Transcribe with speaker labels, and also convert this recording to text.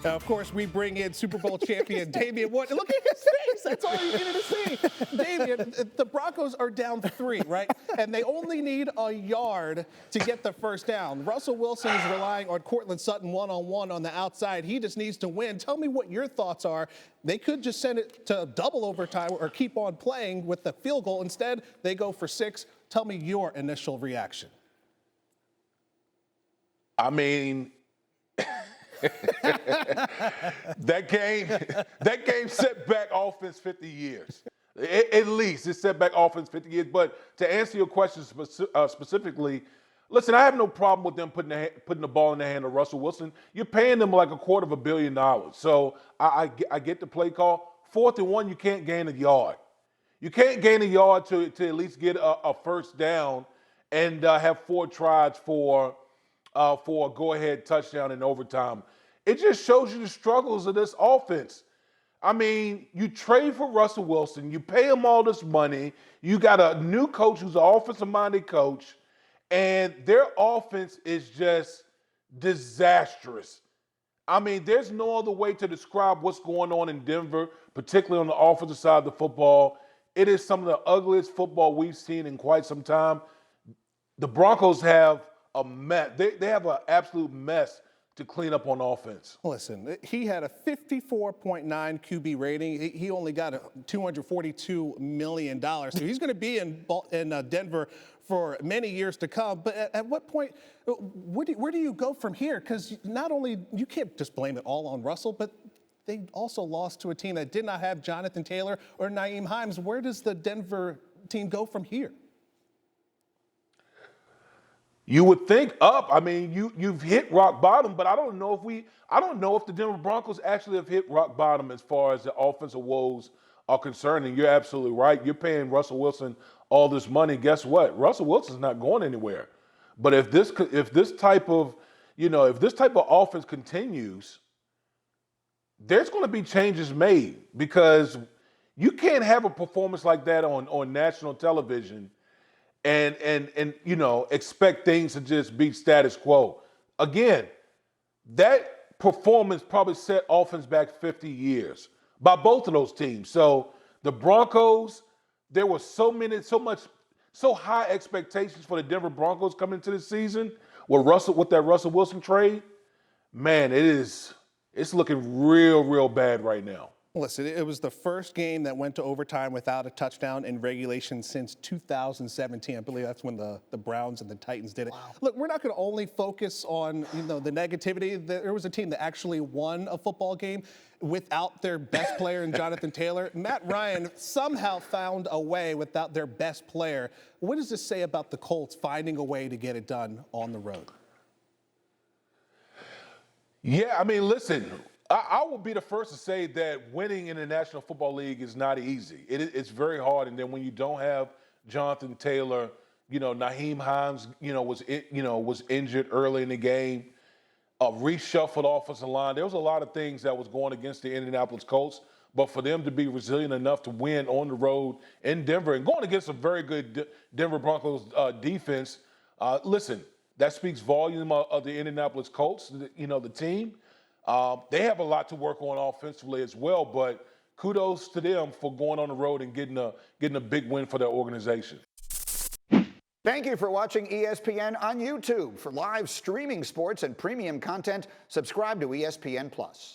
Speaker 1: Of course, we bring in Super Bowl champion Damien Woody. Look at his face. That's all you needed to see. Damien, the Broncos are down 3, right? And they only need a yard to get the first down. Russell Wilson is relying on Courtland Sutton one-on-one on the outside. He just needs to win. Tell me what your thoughts are. They could just send it to double overtime or keep on playing with the field goal. Instead, they go for 6. Tell me your initial reaction.
Speaker 2: I mean, that game set back offense 50 years. At least it set back offense 50 years. But to answer your question specifically, listen, I have no problem with them putting the ball in the hand of Russell Wilson. You're paying them like $250 million. So I get the play call. 4th and 1, you can't gain a yard. You can't gain a yard to at least get a first down and have 4 tries for a go-ahead touchdown in overtime. It just shows you the struggles of this offense. I mean, you trade for Russell Wilson, you pay him all this money, you got a new coach who's an offensive-minded coach, and their offense is just disastrous. I mean, there's no other way to describe what's going on in Denver, particularly on the offensive side of the football. It is some of the ugliest football we've seen in quite some time. The Broncos have a mess. They have an absolute mess to clean up on offense.
Speaker 1: Listen, he had a 54.9 QB rating. He only got $242 million. So he's going to be in Denver for many years to come. But at what point, where do you go from here? Because not only, you can't just blame it all on Russell, but they also lost to a team that did not have Jonathan Taylor or Nyheim Hines. Where does the Denver team go from here?
Speaker 2: You would think up. I mean, you've hit rock bottom, but I don't know if the Denver Broncos actually have hit rock bottom as far as the offensive woes are concerned. And you're absolutely right. You're paying Russell Wilson all this money. Guess what? Russell Wilson's not going anywhere. But if this type of offense continues, there's going to be changes made, because you can't have a performance like that on national television and expect things to just be status quo. Again, that performance probably set offense back 50 years by both of those teams. So the Broncos, there was so high expectations for the Denver Broncos coming into the season with that Russell Wilson trade. Man, it's looking real bad right now.
Speaker 1: Listen, it was the first game that went to overtime without a touchdown in regulation since 2017. I believe that's when the Browns and the Titans did it. Wow. Look, we're not going to only focus on the negativity. There was a team that actually won a football game without their best player in Jonathan Taylor. Matt Ryan somehow found a way without their best player. What does this say about the Colts finding a way to get it done on the road?
Speaker 2: Yeah, I mean, listen, I will be the first to say that winning in the National Football League is not easy. It's very hard. And then when you don't have Jonathan Taylor, Nyheim Hines, was injured early in the game, a reshuffled offensive line. There was a lot of things that was going against the Indianapolis Colts. But for them to be resilient enough to win on the road in Denver and going against a very good Denver Broncos defense, listen, that speaks volume of the Indianapolis Colts, the team. They have a lot to work on offensively as well, but kudos to them for going on the road and getting a big win for their organization.
Speaker 3: Thank you for watching ESPN on YouTube. For live streaming sports and premium content, subscribe to ESPN+.